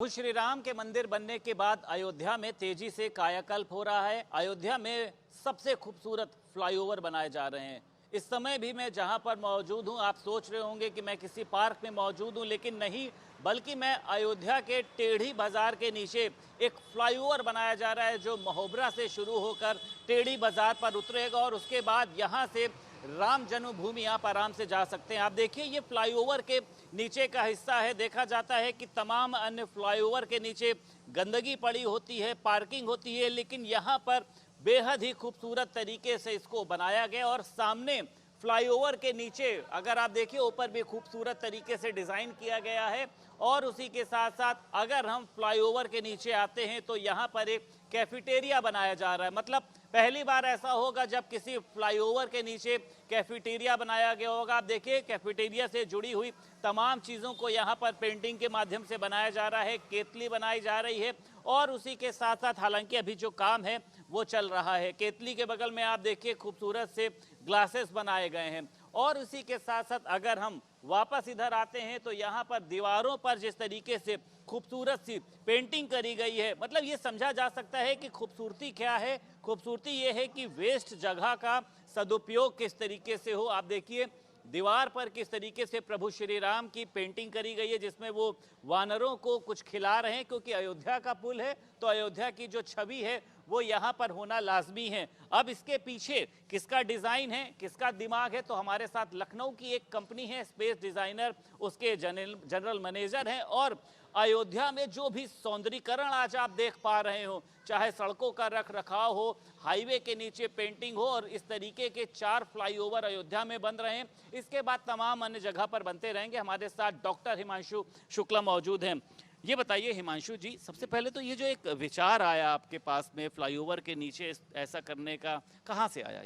प्रभु श्री राम के मंदिर बनने के बाद अयोध्या में तेजी से कायाकल्प हो रहा है। अयोध्या में सबसे खूबसूरत फ्लाईओवर बनाए जा रहे हैं। इस समय भी मैं जहां पर मौजूद हूं, आप सोच रहे होंगे कि मैं किसी पार्क में मौजूद हूं, लेकिन नहीं, बल्कि मैं अयोध्या के टेढ़ी बाजार के नीचे एक फ्लाईओवर बनाया जा रहा है जो महोबरा से शुरू होकर टेढ़ी बाजार पर उतरेगा और उसके बाद यहां से राम जन्मभूमि आप आराम से जा सकते हैं। आप देखिए, ये फ्लाईओवर के नीचे का हिस्सा है। देखा जाता है कि तमाम अन्य फ्लाईओवर के नीचे गंदगी पड़ी होती है, पार्किंग होती है, लेकिन यहाँ पर बेहद ही खूबसूरत तरीके से इसको बनाया गया और सामने फ्लाईओवर के नीचे अगर आप देखिए ऊपर भी खूबसूरत तरीके से डिज़ाइन किया गया है। और उसी के साथ साथ अगर हम फ्लाईओवर के नीचे आते हैं तो यहाँ पर एक कैफेटेरिया बनाया जा रहा है। मतलब पहली बार ऐसा होगा जब किसी फ्लाईओवर के नीचे कैफेटेरिया बनाया गया होगा। आप देखिए, कैफेटेरिया से जुड़ी हुई तमाम चीज़ों को यहाँ पर पेंटिंग के माध्यम से बनाया जा रहा है, केतली बनाई जा रही है और उसी के साथ साथ हालांकि अभी जो काम है वो चल रहा है। केतली के बगल में आप देखिए खूबसूरत से ग्लासेस बनाए गए हैं। और उसी के साथ साथ अगर हम वापस इधर आते हैं तो यहाँ पर दीवारों पर जिस तरीके से खूबसूरत सी पेंटिंग करी गई है, मतलब ये समझा जा सकता है कि खूबसूरती क्या है। खूबसूरती ये है कि वेस्ट जगह का सदुपयोग किस तरीके से हो। आप देखिए दीवार पर किस तरीके से प्रभु श्री राम की पेंटिंग करी गई है जिसमें वो वानरों को कुछ खिला रहे हैं, क्योंकि अयोध्या का पुल है तो अयोध्या की जो छवि है वो यहाँ पर होना लाजमी है। अब इसके पीछे किसका डिज़ाइन है, किसका दिमाग है, तो हमारे साथ लखनऊ की एक कंपनी है स्पेस डिज़ाइनर, उसके जनरल मैनेजर हैं। और अयोध्या में जो भी सौंदर्यीकरण आज आप देख पा रहे हो, चाहे सड़कों का रख रखाव हो, हाईवे के नीचे पेंटिंग हो, और इस तरीके के 4 फ्लाईओवर अयोध्या में बन रहे हैं। इसके बाद तमाम अन्य जगह पर बनते रहेंगे। हमारे साथ डॉक्टर हिमांशु शुक्ला मौजूद हैं। ये बताइए हिमांशु जी, सबसे पहले तो ये जो एक विचार आया आपके पास में फ्लाईओवर के नीचे ऐसा करने का, कहाँ से आया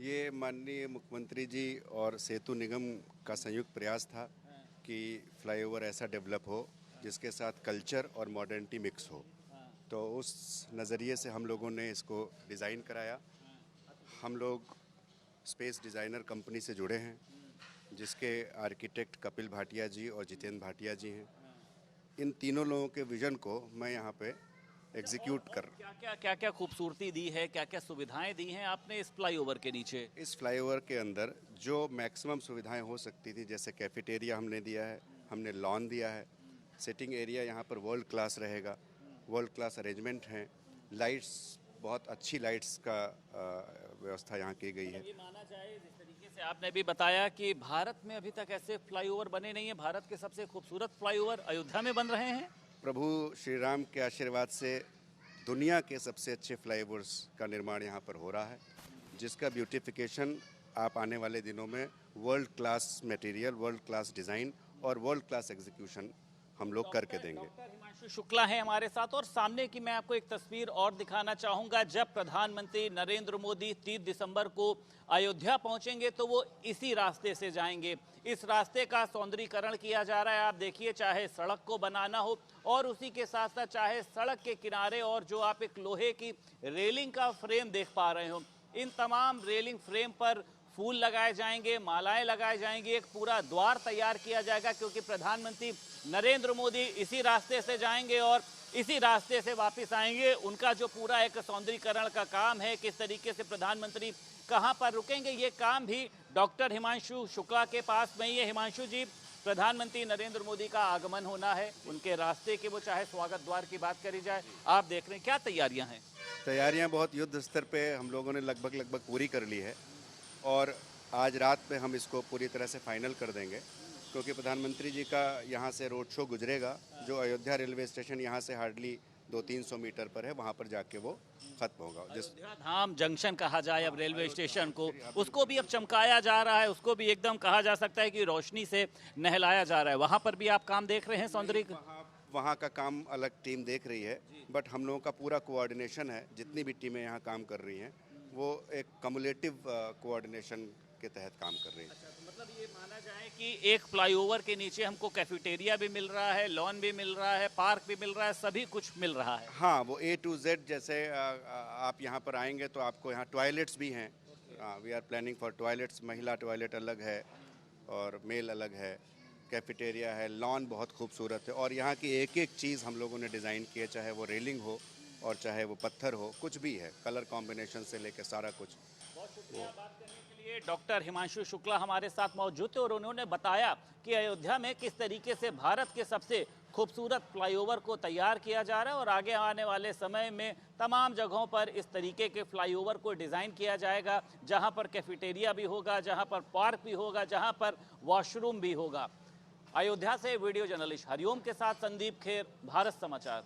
ये माननीय मुख्यमंत्री जी और सेतु निगम का संयुक्त प्रयास था कि फ्लाईओवर ऐसा डेवलप हो जिसके साथ कल्चर और मॉडर्निटी मिक्स हो। तो उस नज़रिए से हम लोगों ने इसको डिज़ाइन कराया। हम लोग स्पेस डिज़ाइनर कंपनी से जुड़े हैं जिसके आर्किटेक्ट कपिल भाटिया जी और जितेंद्र भाटिया जी हैं। इन तीनों लोगों के विज़न को मैं यहाँ पे एग्जीक्यूट कर। क्या क्या खूबसूरती दी है, क्या क्या सुविधाएं दी हैं आपने इस फ्लाईओवर के नीचे? इस फ्लाईओवर के अंदर जो मैक्सिमम सुविधाएं हो सकती थी, जैसे कैफेटेरिया हमने दिया है, हमने लॉन दिया है, सिटिंग एरिया यहाँ पर वर्ल्ड क्लास रहेगा, वर्ल्ड क्लास अरेंजमेंट हैं, लाइट्स बहुत अच्छी लाइट्स का व्यवस्था यहाँ की गई है। ये माना जाए जिस तरीके से आपने भी बताया कि भारत में अभी तक ऐसे फ्लाईओवर बने नहीं है, भारत के सबसे खूबसूरत फ्लाईओवर अयोध्या में बन रहे हैं। प्रभु श्री राम के आशीर्वाद से दुनिया के सबसे अच्छे फ्लाईओवर्स का निर्माण यहाँ पर हो रहा है, जिसका ब्यूटिफिकेशन आप आने वाले दिनों में world class material, world class design और वर्ल्ड क्लास एग्जीक्यूशन हम लोग करके देंगे। डॉक्टर हिमांशु शुक्ला हैं हमारे साथ। और सामने की मैं आपको एक तस्वीर और दिखाना चाहूंगा। जब प्रधानमंत्री नरेंद्र मोदी 30 दिसंबर को अयोध्या पहुंचेंगे तो वो इसी रास्ते से जाएंगे। इस रास्ते का सौंदर्यीकरण किया जा रहा है। आप देखिए, चाहे सड़क को बनाना हो और उसी के साथ साथ चाहे सड़क के किनारे और जो आप एक लोहे की रेलिंग का फ्रेम देख पा रहे हो, इन तमाम रेलिंग फ्रेम पर फूल लगाए जाएंगे, मालाएं लगाए जाएंगी, एक पूरा द्वार तैयार किया जाएगा, क्योंकि प्रधानमंत्री नरेंद्र मोदी इसी रास्ते से जाएंगे और इसी रास्ते से वापस आएंगे। उनका जो पूरा एक सौंदर्यीकरण का काम है, किस तरीके से प्रधानमंत्री कहां पर रुकेंगे, ये काम भी डॉक्टर हिमांशु शुक्ला के पास में ही है। हिमांशु जी, प्रधानमंत्री नरेंद्र मोदी का आगमन होना है, उनके रास्ते के वो चाहे स्वागत द्वार की बात करी जाए, आप देख रहे हैं क्या तैयारियां हैं? तैयारियां बहुत युद्ध स्तर पे हम लोगों ने लगभग पूरी कर ली है और आज रात पे हम इसको पूरी तरह से फाइनल कर देंगे, क्योंकि प्रधानमंत्री जी का यहाँ से रोड शो गुजरेगा, जो अयोध्या रेलवे स्टेशन यहाँ से हार्डली 200-300 मीटर पर है, वहाँ पर जाके वो खत्म होगा। अयोध्या धाम जंक्शन कहा जाए अब रेलवे स्टेशन को, उसको भी अब चमकाया जा रहा है, उसको भी एकदम कहा जा सकता है कि रोशनी से नहलाया जा रहा है। वहाँ पर भी आप काम देख रहे हैं सौंदर्य? वहाँ का काम अलग टीम देख रही है, बट हम लोगों का पूरा कोऑर्डिनेशन है। जितनी भी टीमें यहाँ काम कर रही हैं वो एक कम्युलेटिव कोऑर्डिनेशन के तहत काम कर रही है। अच्छा, तो मतलब ये माना जाए कि एक फ्लाईओवर के नीचे हमको कैफेटेरिया भी मिल रहा है, लॉन भी मिल रहा है, पार्क भी मिल रहा है, सभी कुछ मिल रहा है। हाँ, वो A to Z जैसे आप यहाँ पर आएंगे तो आपको यहाँ टॉयलेट्स भी हैं। We are planning for toilets, महिला टॉयलेट अलग है और मेल अलग है। कैफेटेरिया है, लॉन बहुत खूबसूरत है और यहाँ की एक एक चीज़ हम लोगों ने डिज़ाइन की है, चाहे वो रेलिंग हो और चाहे वो पत्थर हो, कुछ भी है, कलर कॉम्बिनेशन से लेकर सारा कुछ। बहुत शुक्रिया बात करने के लिए। डॉक्टर हिमांशु शुक्ला हमारे साथ मौजूद थे और उन्होंने बताया कि अयोध्या में किस तरीके से भारत के सबसे खूबसूरत फ्लाईओवर को तैयार किया जा रहा है और आगे आने वाले समय में तमाम जगहों पर इस तरीके के फ्लाईओवर को डिज़ाइन किया जाएगा, जहां पर कैफेटेरिया भी होगा, जहां पर पार्क भी होगा, जहां पर वॉशरूम भी होगा। अयोध्या से वीडियो जर्नलिस्ट हरिओम के साथ संदीप खेर, भारत समाचार।